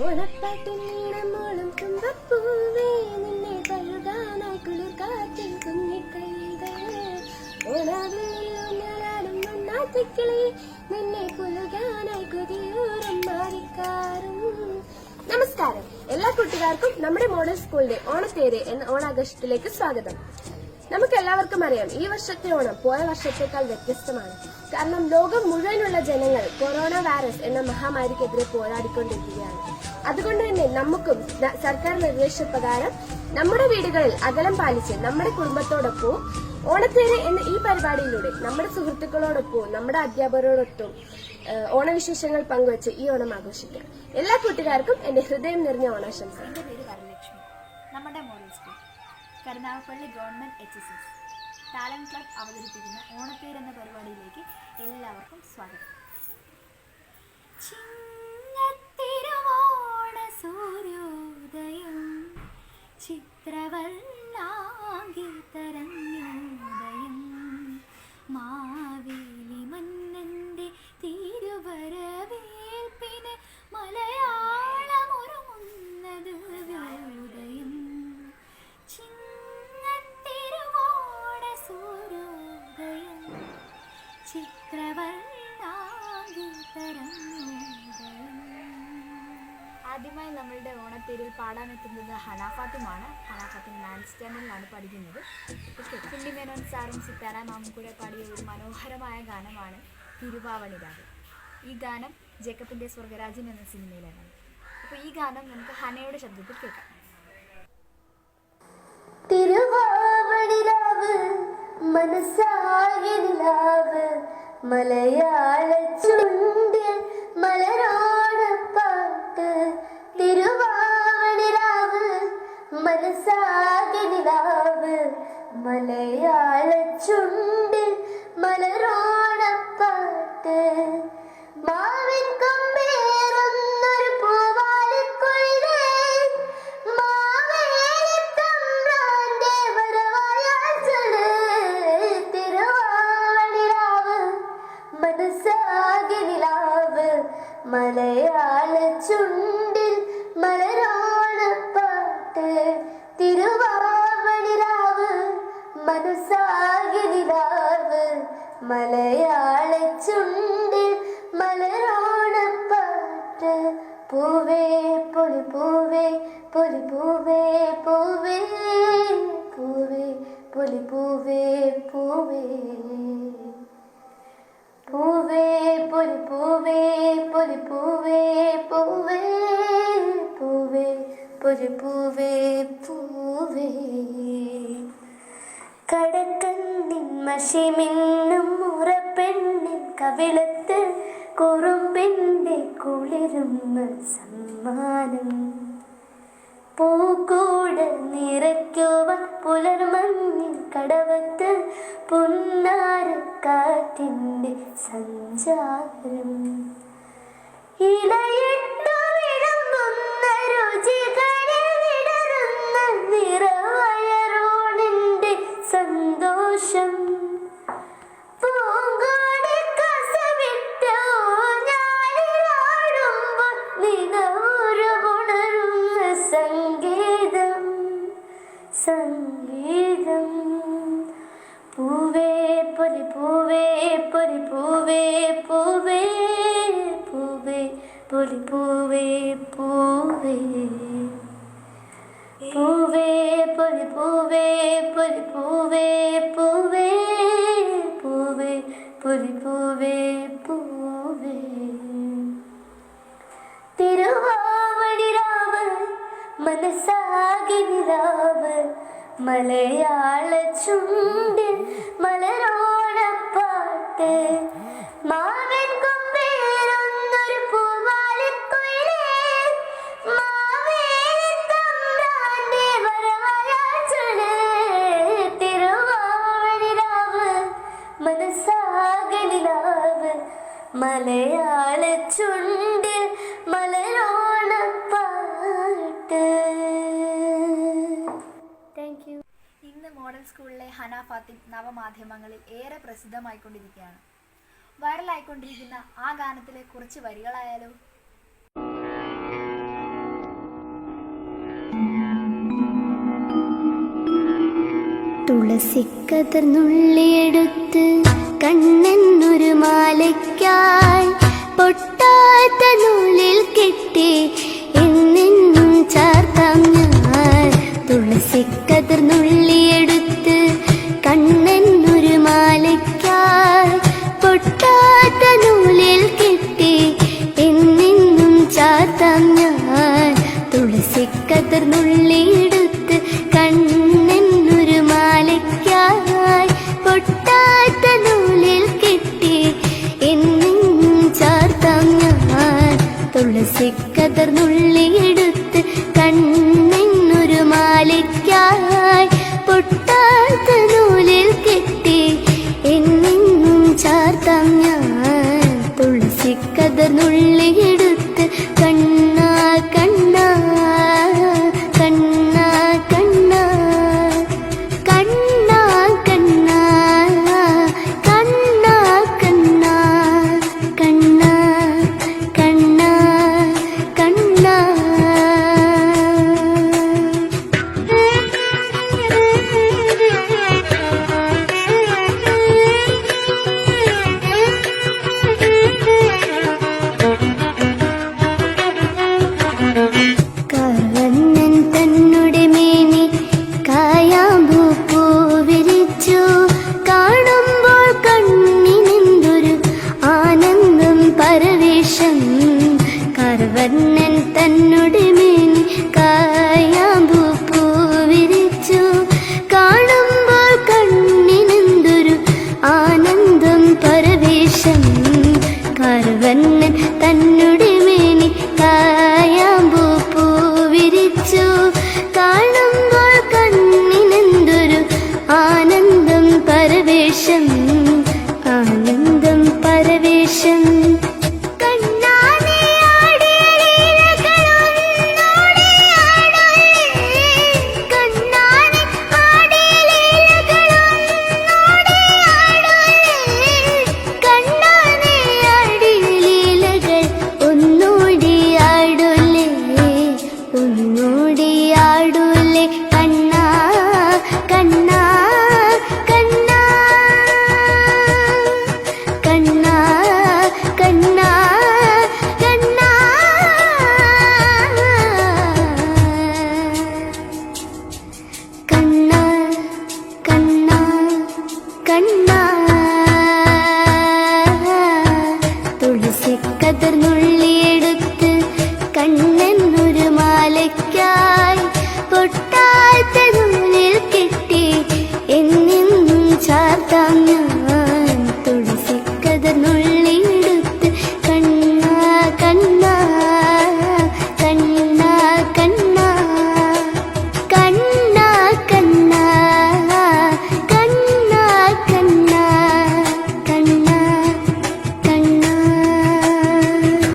ഓണപ്പാട്ടും ഈണമോളം തുമ്പപ്പൂവേ നിന്നെ തഴുകാനായി കുളിർക്കാറ്റിൽ കുഞ്ഞിക്കൈകൾ ഓണാവിലും മണ്ണാത്തിക്കിളി നിന്നെ കുലുകാനായി കൊതിയൂറും മാറിക്കാറും. നമസ്കാരം, എല്ലാ കുട്ടികാർക്കും നമ്മുടെ മോഡൽ സ്കൂളിന്റെ ഓണത്തേര് എന്ന ഓണാഘോഷത്തിലേക്ക് സ്വാഗതം. നമുക്ക് എല്ലാവർക്കും അറിയാം, ഈ വർഷത്തെ ഓണം പോയ വർഷത്തേക്കാൾ വ്യത്യസ്തമാണ്. കാരണം ലോകം മുഴുവനുള്ള ജനങ്ങൾ കൊറോണ വൈറസ് എന്ന മഹാമാരിക്കെതിരെ പോരാടിക്കൊണ്ടിരിക്കുകയാണ്. അതുകൊണ്ട് തന്നെ നമുക്കും സർക്കാർ നിർദ്ദേശപ്രകാരം നമ്മുടെ വീടുകളിൽ അകലം പാലിച്ച് നമ്മുടെ കുടുംബത്തോടൊപ്പവും ഓണത്തേര് എന്ന ഈ പരിപാടിയിലൂടെ നമ്മുടെ സുഹൃത്തുക്കളോടൊപ്പവും നമ്മുടെ അധ്യാപകരോടൊപ്പം ഓണവിശേഷങ്ങൾ പങ്കുവച്ച് ഈ ഓണം ആഘോഷിക്കാം. എല്ലാ കൂട്ടുകാർക്കും എന്റെ ഹൃദയം നിറഞ്ഞ ഓണാശംസ. എന്റെ പേര് വരലക്ഷ്മി. നമ്മുടെ model school Karunagappally government HSS talent club അവതരിപ്പിക്കുന്ന ഓണത്തേര് എന്ന പരിപാടിയിലേക്ക് എല്ലാവർക്കും സ്വാഗതം. സൂര്യോദയം ചിത്രവർണ്ണാംഗിതരണ്യോദയം മാവേലി മന്നന്റെ തിരുവരവേൽപ്പിന് മലയാളമൊരുങ്ങുന്നത് ഉദയം ചിങ്ങത്തിരുവോണ സൂര്യോദയം ചിത്രവർണ്ണാംഗിതരണ്യോദയം. ആദ്യമായി നമ്മളുടെ ഓണത്തേരിൽ പാടാനെത്തുന്നത് ഹന ഫാത്തിമാണ്. ഹന ഫാത്തിം 9th സ്റ്റാൻഡേർഡിലാണ് പഠിക്കുന്നത്. കുണ്ടി മേനോൻ സാറും സിത്താര മാമും കൂടെ പാടിയ ഒരു മനോഹരമായ ഗാനമാണ് തിരുവാവണി രാവ്. ഈ ഗാനം ജേക്കബിന്റെ സ്വർഗരാജ്യം എന്ന സിനിമയിലാണ്. അപ്പോൾ ഈ ഗാനം നമുക്ക് ഹനയുടെ ശബ്ദത്തിൽ കേൾക്കാം. തിരുവാവണിരാവ് മനസ്സാകെ നിലാവ് മലയാള ചുണ്ടിൽ മലരോണപ്പാട്ട് തിരുവാവണിരാവ് മനസ്സാകെ നിലാവ് മലയാള ചുണ്ടിൽ മലരോണപ്പാട്ട് മാവിൻ കൊമ്പേറുന്നൊരു പൂവാലിക്കുയിലേ മാവേലിത്തമ്പ്രാന്റെ വരവായാൽ ചൊല്ല് തിരുവാവണിരാവ് മനസ്സാകെ നിലാവ് മലയാള ചുണ്ടിൽ മലരോണപ്പാട്ട് തിരുവാവണിരാവ് മനസ്സാകെ നിലാവ് മലയാള ചുണ്ടിൽ മലരോണപ്പാട്ട് പൂവേ പൊലി പൂവേ പൊലി പൂവേ പൂവേ പൂവേ പൊലി പൂവേ പൂവേ പൂവേ പൊലി പൂവേ പൊലി പൂവേ പൂവേ പൂവേ പൊലി പൂവേ പൂവേ കടക്കണ്ണിൻ മഷിമിന്നും മുറപ്പെണ്ണിൻ കവിളത്ത് കുറുമ്പിന്റെ കുളിരുന്ന സമ്മാനം പൂക്കൂട് നിറയ്ക്കുവാൻ പുലർമഞ്ഞിൻ കടവത്ത് പുന്നാരക്കാറ്റിന്റെ സഞ്ചാരം ഇലയിട്ടു വിളമ്പുന്ന രുചികളിൽ വിടരുന്ന നിറവയറോണിന്റെ സന്തോഷം പൂങ്കോടി കസവിട്ട് ഞാനിലാടുമ്പോൾ നിലവുരുണരുന്ന സംഗീതം സംഗീതം പൂവേ പൊലി പൂവേ പൊലി പൂവേ പൂവേ പൂവേ പൊലി പൂവേ പൂവേ പൂവേ പൊലി പൂവേ പൊലി പൂവേ പൂവേ പൂവേ പൊലി പൂവേ പൂവേ തിരുവാവണിരാവ് മനസ്സാകെ നിലാവ് മലയാള ചുണ്ടിൽ മലരോണപ്പാട്ട് മാവിൻ കൊമ്പേറുന്നൊരു പൂവാലിക്കുയിലേ മാവേലിത്തമ്പ്രാന്റെ വരവായാൽ ചൊല്ല് തിരുവാവണിരാവ് മനസ്സാകെ നിലാവ് മലയാള ചുണ്ടിൽ മലരോണപ്പാട്ട്. ഇന്ന് മോഡൽ സ്കൂളിലെ ഹന ഫാത്തിം നവമാധ്യമങ്ങളിൽ ഏറെ പ്രസിദ്ധമായിക്കൊണ്ടിരിക്കുകയാണ്. വൈറലായിക്കൊണ്ടിരിക്കുന്ന ആ ഗാനത്തിലെ കുറച്ച് വരികളായാലോ. തുളസിക്കതിർന്നുള്ളിയെടുത്ത് കണ്ണെന്നൊരു മാലയ്ക്കായി പൊട്ടാത്ത നൂലിൽ കെട്ടി എന്നെന്നും ചാർത്താം ഞാൻ. തുളസിക്കതിർന്നുള്ളിയെടുത്ത് കണ്ണെന്നൊരു മാലയ്ക്കായി പൊട്ടാത്ത നൂലിൽ കെട്ടി എന്നെന്നും ചാർത്താം ഞാൻ. തുളസിക്കതിർന്നുള്ളിയെടുത്ത് കണ്ണെന്നൊരു മാലയ്ക്കായി പൊട്ടാത്ത നൂലിൽ കെട്ടി എന്നെന്നും ചാർത്താം ഞാൻ. തുളസിക്കതിർന്നുള്ളിയെടുത്ത് കണ്ണെന്നൊരു മാലയ്ക്കായി പൊട്ടാത്ത നൂലിൽ കെട്ടി എന്നെന്നും ചാർത്താം ഞാൻ. തുളസിക്കതിർന്നുള്ളിയെടുത്ത് കണ്ണാ കണ്ണാ കണ്ണാ കണ്ണാ കണ്ണാ കണ്ണാ കണ്ണാ കണ്ണാ കണ്ണാ കണ്ണാ കണ്ണാ. കവന്നൻ തന്നുടെ മേനി കായാമ്പൂ പൂ വിരിച്ചു കാണുമ്പോൾ കണ്ണിനെന്തൊരു ആനന്ദം പരവേശം. കർവർണ്ണൻ തന്നുടെ മേനി കായാമ്പൂ പൂ വിരിച്ചു കാണുമ്പോൾ കണ്ണിനെന്തൊരു ആനന്ദം പരവേശം. കർവർണ്ണൻ തന്നുടെ മേനി കായാമ്പൂ പൂ വിരിച്ചു കാണുമ്പോൾ കണ്ണിനെന്തൊരു ആനന്ദം പരവേശം. ആനന്ദം പരവേശം. കണ്ണാനെ ആടിയ ലീലകളൊന്നോടെ ആടല്ലേ. കണ്ണാനെ ആടിയ ലീലകളൊന്നോടെ ആടല്ലേ. കണ്ണാനെ ആടിയ ലീലകൾ ഒന്നോടി ആടല്ലേ. ഒന്നോടി ആടല്ലേ. കണ്ണാ കണ്ണാ കണ്ണാ കണ്ണാ കണ്ണാ